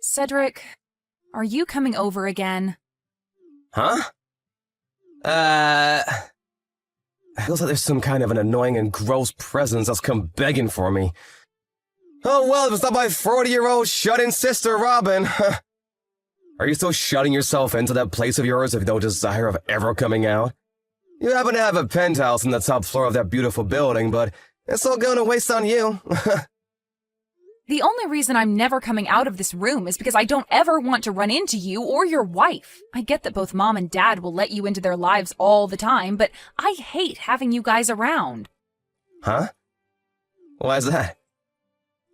Cedric, are you coming over again? Huh? Feels like there's some kind of an annoying and gross presence that's come begging for me. Oh well, if it's not my 40-year-old shut-in sister, Robin. Are you still shutting yourself into that place of yours with no desire of ever coming out? You happen to have a penthouse on the top floor of that beautiful building, but it's all going to waste on you. The only reason I'm never coming out of this room is because I don't ever want to run into you or your wife. I get that both Mom and Dad will let you into their lives all the time, but I hate having you guys around. Huh? Why's that?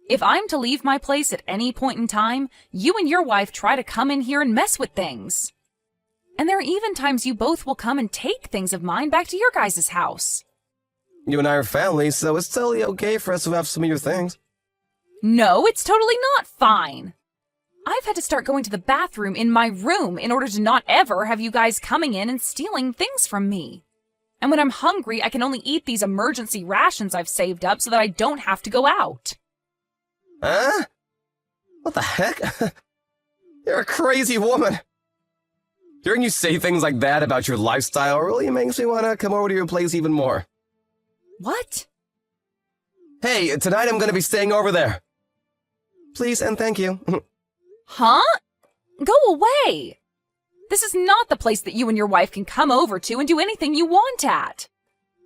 If I'm to leave my place at any point in time, you and your wife try to come in here and mess with things. And there are even times you both will come and take things of mine back to your guys' house. You and I are family, so it's totally okay for us to have some of your things. No, it's totally not fine. I've had to start going to the bathroom in my room in order to not ever have you guys coming in and stealing things from me. And when I'm hungry, I can only eat these emergency rations I've saved up so that I don't have to go out. Huh? What the heck? You're a crazy woman. Hearing you say things like that about your lifestyle really makes me want to come over to your place even more. What? Hey, tonight I'm going to be staying over there. Please and thank you. Huh? Go away! This is not the place that you and your wife can come over to and do anything you want at.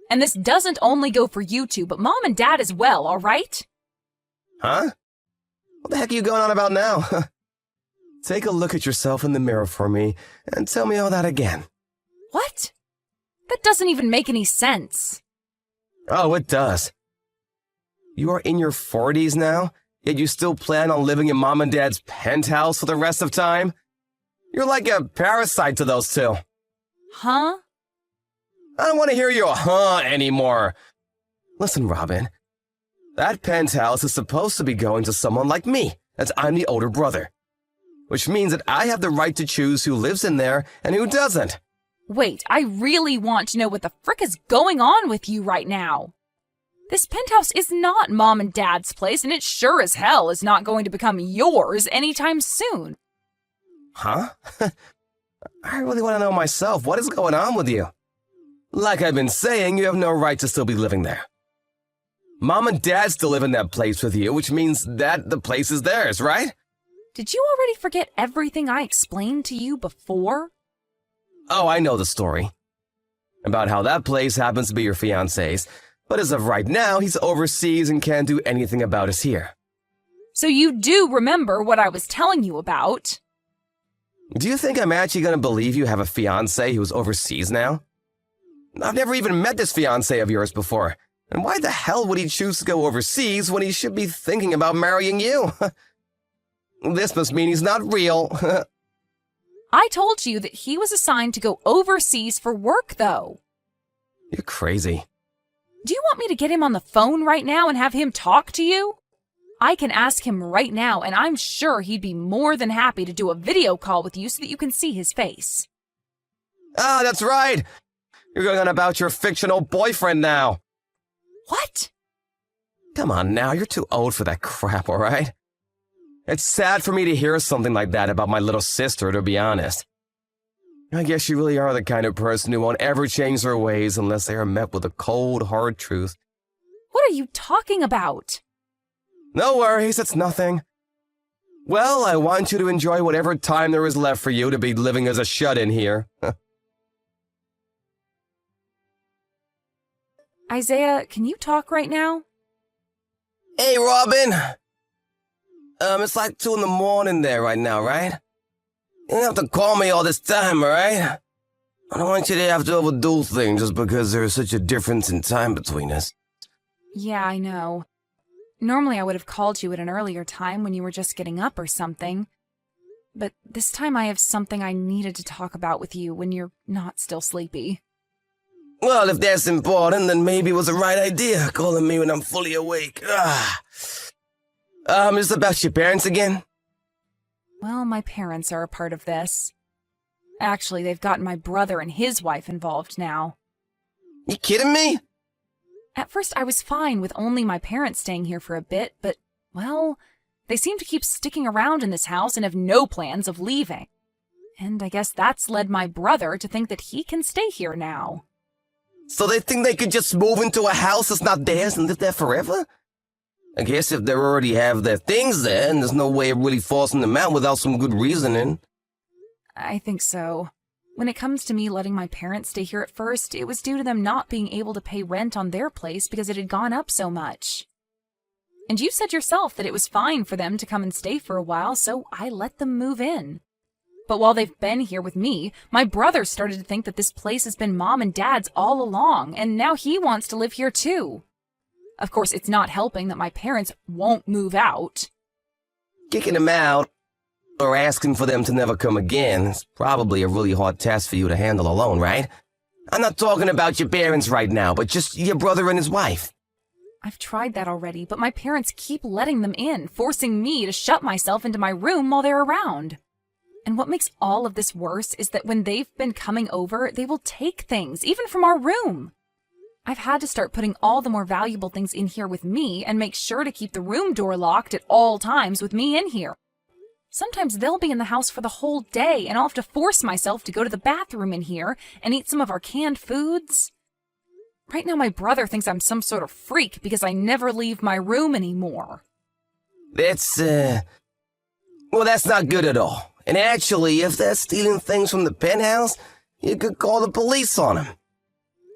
And this doesn't only go for you two, but Mom and Dad as well, all right? Huh? What the heck are you going on about now? Take a look at yourself in the mirror for me and tell me all that again. What? That doesn't even make any sense. Oh, it does. You are in your 40s now, yet you still plan on living in Mom and Dad's penthouse for the rest of time? You're like a parasite to those two. Huh? I don't want to hear your huh anymore. Listen, Robin. That penthouse is supposed to be going to someone like me, as I'm the older brother. Which means that I have the right to choose who lives in there and who doesn't. Wait, I really want to know what the frick is going on with you right now. This penthouse is not Mom and Dad's place, and it sure as hell is not going to become yours anytime soon. Huh? I really want to know myself. What is going on with you? Like I've been saying, you have no right to still be living there. Mom and Dad still live in that place with you, which means that the place is theirs, right? Did you already forget everything I explained to you before? Oh, I know the story. About how that place happens to be your fiancé's, but as of right now, he's overseas and can't do anything about us here. So you do remember what I was telling you about? Do you think I'm actually going to believe you have a fiancé who's overseas now? I've never even met this fiancé of yours before, and why the hell would he choose to go overseas when he should be thinking about marrying you? This must mean he's not real. I told you that he was assigned to go overseas for work, though. You're crazy. Do you want me to get him on the phone right now and have him talk to you? I can ask him right now, and I'm sure he'd be more than happy to do a video call with you so that you can see his face. Ah, that's right! You're going on about your fictional boyfriend now. What? Come on now, you're too old for that crap, alright? It's sad for me to hear something like that about my little sister, to be honest. I guess you really are the kind of person who won't ever change their ways unless they are met with a cold, hard truth. What are you talking about? No worries, it's nothing. Well, I want you to enjoy whatever time there is left for you to be living as a shut-in here. Isaiah, can you talk right now? Hey, Robin! It's like 2 in the morning there right now, right? You don't have to call me all this time, alright? I don't want you to have to overdo things just because there's such a difference in time between us. Yeah, I know. Normally I would have called you at an earlier time when you were just getting up or something. But this time I have something I needed to talk about with you when you're not still sleepy. Well, if that's important, then maybe it was the right idea, calling me when I'm fully awake. Is it about your parents again? Well, my parents are a part of this. Actually, they've gotten my brother and his wife involved now. You kidding me? At first I was fine with only my parents staying here for a bit, but, well, They seem to keep sticking around in this house and have no plans of leaving. And I guess that's led my brother to think that he can stay here now. So they think they could just move into a house that's not theirs and live there forever? I guess if they already have their things there, and there's no way of really forcing them out without some good reasoning. I think so. When it comes to me letting my parents stay here at first, it was due to them not being able to pay rent on their place because it had gone up so much. And you said yourself that it was fine for them to come and stay for a while, so I let them move in. But while they've been here with me, my brother started to think that this place has been Mom and Dad's all along, and now he wants to live here too. Of course, it's not helping that my parents won't move out. Kicking them out, or asking for them to never come again, is probably a really hard task for you to handle alone, right? I'm not talking about your parents right now, but just your brother and his wife. I've tried that already, but my parents keep letting them in, forcing me to shut myself into my room while they're around. And what makes all of this worse is that when they've been coming over, they will take things, even from our room. I've had to start putting all the more valuable things in here with me and make sure to keep the room door locked at all times with me in here. Sometimes they'll be in the house for the whole day, and I'll have to force myself to go to the bathroom in here and eat some of our canned foods. Right now my brother thinks I'm some sort of freak because I never leave my room anymore. Well, that's not good at all. And actually, if they're stealing things from the penthouse, you could call the police on them.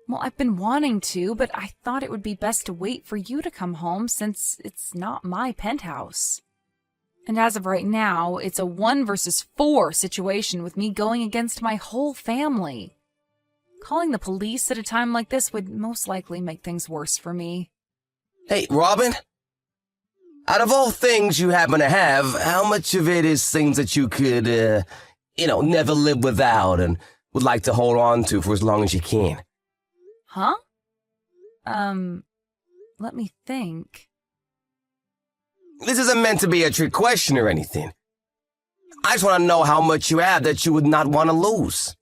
Well, I've been wanting to, but I thought it would be best to wait for you to come home since it's not my penthouse. And as of right now, it's a 1 versus 4 situation with me going against my whole family. Calling the police at a time like this would most likely make things worse for me. Hey, Robin? Out of all things you happen to have, how much of it is things that you could, never live without and would like to hold on to for as long as you can? Huh? Let me think. This isn't meant to be a trick question or anything. I just want to know how much you have that you would not want to lose.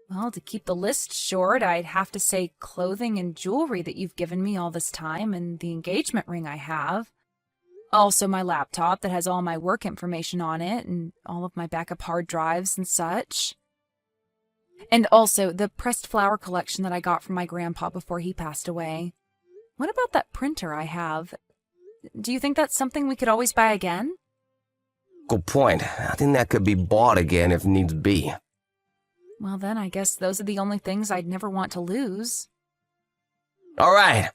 Well, to keep the list short, I'd have to say clothing and jewelry that you've given me all this time and the engagement ring I have. Also my laptop that has all my work information on it and all of my backup hard drives and such. And also the pressed flower collection that I got from my grandpa before he passed away. What about that printer I have? Do you think that's something we could always buy again? Good point. I think that could be bought again if needs be. Well, then I guess those are the only things I'd never want to lose. All right.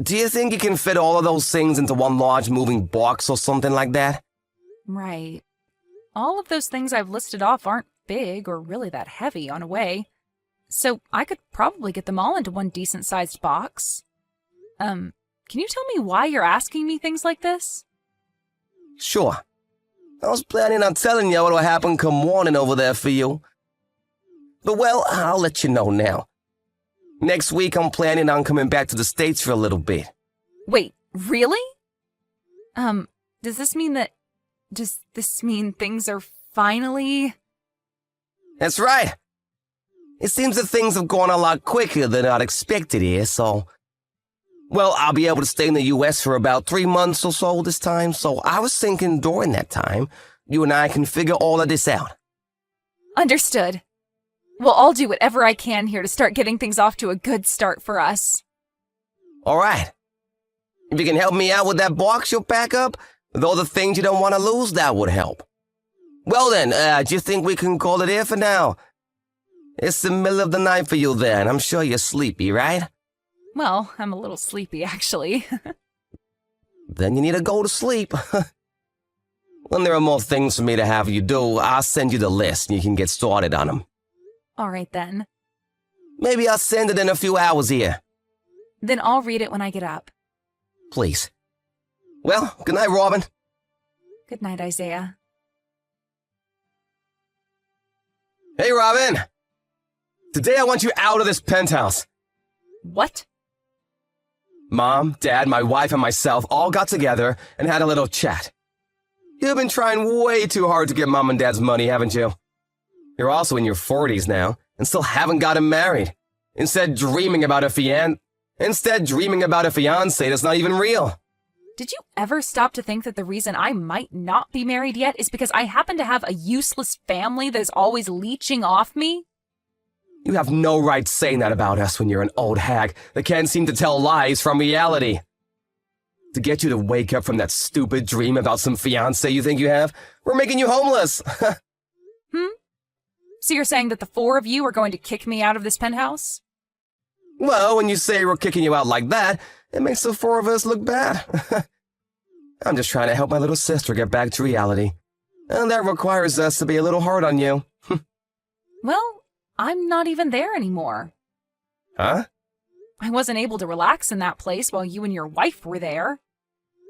Do you think you can fit all of those things into one large moving box or something like that? Right. All of those things I've listed off aren't big or really that heavy on a way. So I could probably get them all into one decent-sized box. Can you tell me why you're asking me things like this? Sure. I was planning on telling you what'll happen come morning over there for you. But well, I'll let you know now. Next week I'm planning on coming back to the States for a little bit. Wait, really? Does this mean things are finally... That's right. It seems that things have gone a lot quicker than I'd expected here, so... Well, I'll be able to stay in the U.S. for about 3 months or so this time, so I was thinking during that time, you and I can figure all of this out. Understood. Well, I'll do whatever I can here to start getting things off to a good start for us. All right. If you can help me out with that box you'll pack up, with all the things you don't want to lose, that would help. Well then, do you think we can call it here for now? It's the middle of the night for you there, and I'm sure you're sleepy, right? Well, I'm a little sleepy, actually. Then you need to go to sleep. When there are more things for me to have you do, I'll send you the list and you can get started on them. All right, then. Maybe I'll send it in a few hours here. Then I'll read it when I get up. Please. Well, good night, Robin. Good night, Isaiah. Hey, Robin. Today I want you out of this penthouse. What? Mom, Dad, my wife, and myself all got together and had a little chat. You've been trying way too hard to get Mom and Dad's money, haven't you? You're also in your 40s now and still haven't gotten married. Instead dreaming about a fiancé that's not even real. Did you ever stop to think that the reason I might not be married yet is because I happen to have a useless family that is always leeching off me? You have no right saying that about us when you're an old hag that can't seem to tell lies from reality. To get you to wake up from that stupid dream about some fiancé you think you have, we're making you homeless. So you're saying that the four of you are going to kick me out of this penthouse? Well, when you say we're kicking you out like that, it makes the four of us look bad. I'm just trying to help my little sister get back to reality. And that requires us to be a little hard on you. Well, I'm not even there anymore. Huh? I wasn't able to relax in that place while you and your wife were there.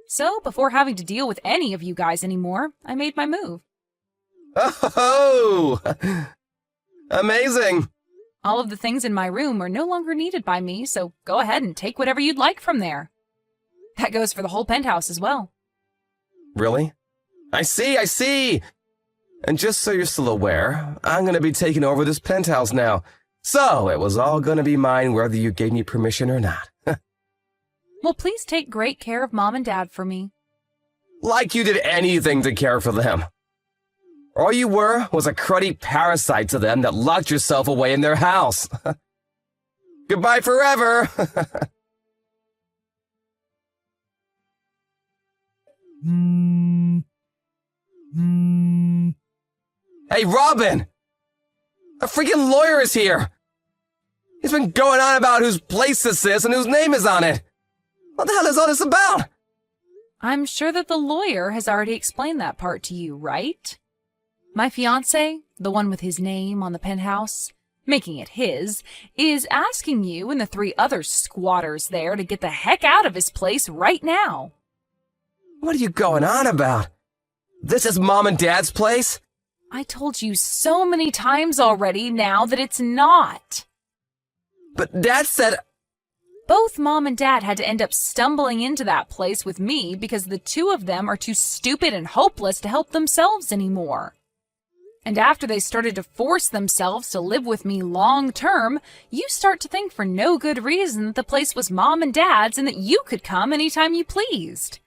So, before having to deal with any of you guys anymore, I made my move. Oh! Amazing! All of the things in my room are no longer needed by me, so go ahead and take whatever you'd like from there. That goes for the whole penthouse as well. Really? I see! And just so you're still aware, I'm gonna be taking over this penthouse now. So, it was all gonna be mine whether you gave me permission or not. Well, please take great care of Mom and Dad for me. Like you did anything to care for them. All you were was a cruddy parasite to them that locked yourself away in their house. Goodbye forever! Hey, Robin! A freaking lawyer is here! He's been going on about whose place this is and whose name is on it! What the hell is all this about? I'm sure that the lawyer has already explained that part to you, right? My fiancé, the one with his name on the penthouse, making it his, is asking you and the three other squatters there to get the heck out of his place right now. What are you going on about? This is Mom and Dad's place? I told you so many times already now that it's not. But Dad said... Both Mom and Dad had to end up stumbling into that place with me because the two of them are too stupid and hopeless to help themselves anymore. And after they started to force themselves to live with me long term, you start to think for no good reason that the place was Mom and Dad's and that you could come anytime you pleased.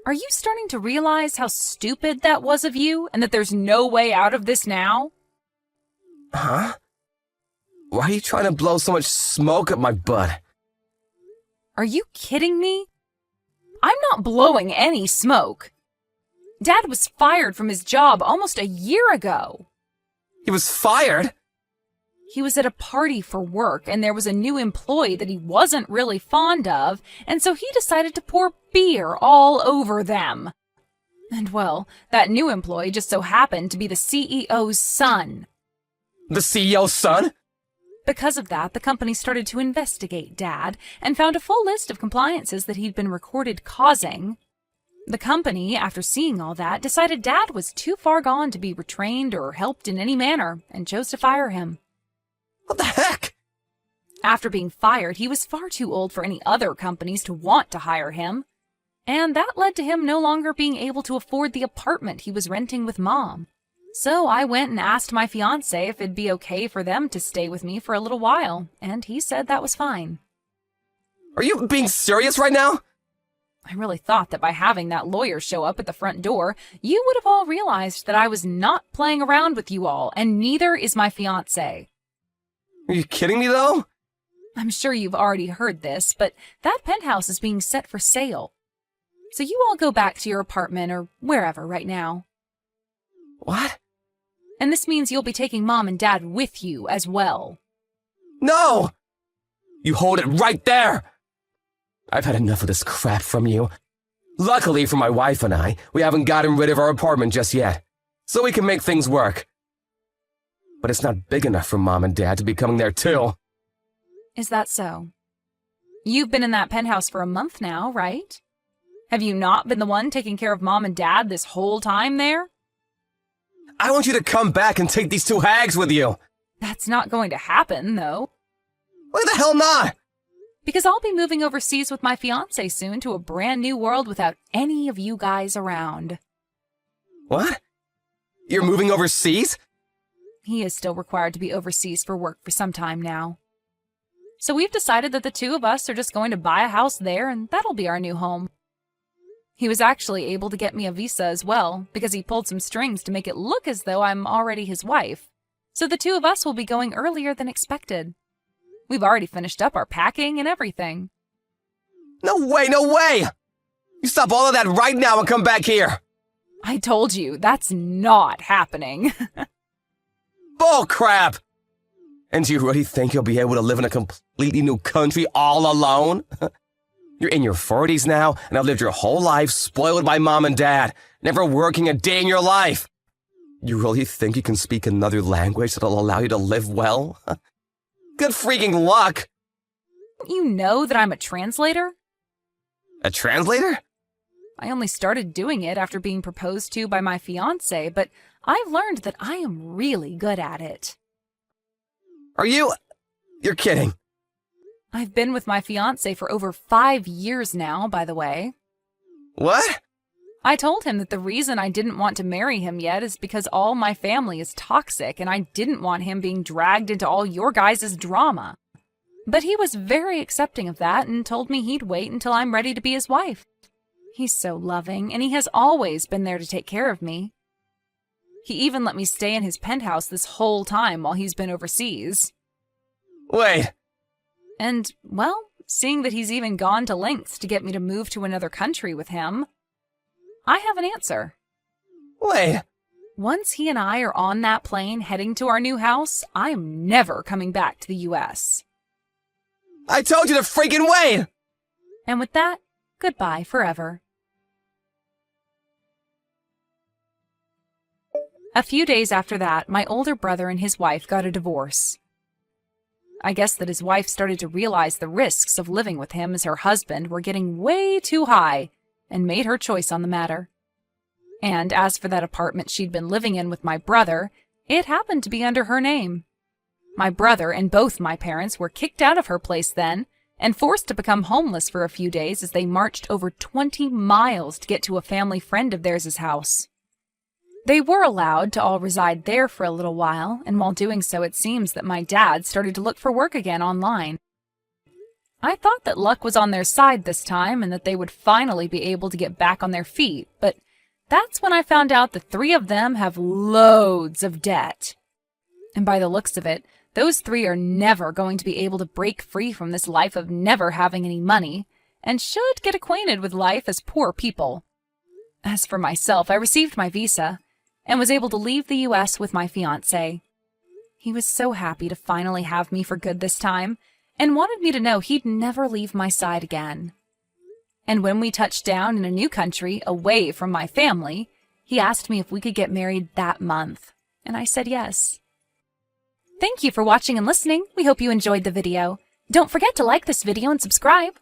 Are you starting to realize how stupid that was of you and that there's no way out of this now? Huh? Why are you trying to blow so much smoke up my butt? Are you kidding me? I'm not blowing any smoke. Dad was fired from his job almost a year ago. He was fired? He was at a party for work, and there was a new employee that he wasn't really fond of, and so he decided to pour beer all over them. And well, that new employee just so happened to be the CEO's son. The CEO's son? Because of that, the company started to investigate Dad and found a full list of compliances that he'd been recorded causing. The company, after seeing all that, decided Dad was too far gone to be retrained or helped in any manner and chose to fire him. What the heck? After being fired, he was far too old for any other companies to want to hire him. And that led to him no longer being able to afford the apartment he was renting with Mom. So I went and asked my fiancé if it'd be okay for them to stay with me for a little while, and he said that was fine. Are you being serious right now? I really thought that by having that lawyer show up at the front door, you would have all realized that I was not playing around with you all, and neither is my fiancé. Are you kidding me, though? I'm sure you've already heard this, but that penthouse is being set for sale. So you all go back to your apartment or wherever right now. What? And this means you'll be taking Mom and Dad with you as well. No! You hold it right there! I've had enough of this crap from you. Luckily for my wife and I, we haven't gotten rid of our apartment just yet, so we can make things work. But it's not big enough for Mom and Dad to be coming there too. Is that so? You've been in that penthouse for a month now, right? Have you not been the one taking care of Mom and Dad this whole time there? I want you to come back and take these two hags with you. That's not going to happen, though. Why the hell not? Because I'll be moving overseas with my fiancé soon to a brand new world without any of you guys around. What? You're moving overseas? He is still required to be overseas for work for some time now. So we've decided that the two of us are just going to buy a house there, and that'll be our new home. He was actually able to get me a visa as well, because he pulled some strings to make it look as though I'm already his wife. So the two of us will be going earlier than expected. We've already finished up our packing and everything. No way, no way! You stop all of that right now and come back here! I told you, that's not happening. Bull crap! And do you really think you'll be able to live in a completely new country all alone? You're in your 40s now, and have lived your whole life spoiled by mom and dad, never working a day in your life. You really think you can speak another language that'll allow you to live well? Good freaking luck! You know that I'm a translator? A translator? I only started doing it after being proposed to by my fiancé, but I've learned that I am really good at it. Are you? You're kidding. I've been with my fiancé for over 5 years now, by the way. What? I told him that the reason I didn't want to marry him yet is because all my family is toxic and I didn't want him being dragged into all your guys' drama. But he was very accepting of that and told me he'd wait until I'm ready to be his wife. He's so loving, and he has always been there to take care of me. He even let me stay in his penthouse this whole time while he's been overseas. Wait. And, well, seeing that he's even gone to lengths to get me to move to another country with him, I have an answer. Wait. Once he and I are on that plane heading to our new house, I'm never coming back to the U.S. I told you to freaking wait! And with that, goodbye forever. A few days after that, my older brother and his wife got a divorce. I guess that his wife started to realize the risks of living with him as her husband were getting way too high and made her choice on the matter. And as for that apartment she'd been living in with my brother, it happened to be under her name. My brother and both my parents were kicked out of her place then and forced to become homeless for a few days as they marched over 20 miles to get to a family friend of theirs' house. They were allowed to all reside there for a little while, and while doing so it seems that my dad started to look for work again online. I thought that luck was on their side this time and that they would finally be able to get back on their feet, but that's when I found out the three of them have loads of debt. And by the looks of it, those three are never going to be able to break free from this life of never having any money, and should get acquainted with life as poor people. As for myself, I received my visa and was able to leave the U.S. with my fiancé. He was so happy to finally have me for good this time, and wanted me to know he'd never leave my side again. And when we touched down in a new country, away from my family, he asked me if we could get married that month, and I said yes. Thank you for watching and listening. We hope you enjoyed the video. Don't forget to like this video and subscribe.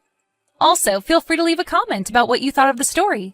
Also, feel free to leave a comment about what you thought of the story.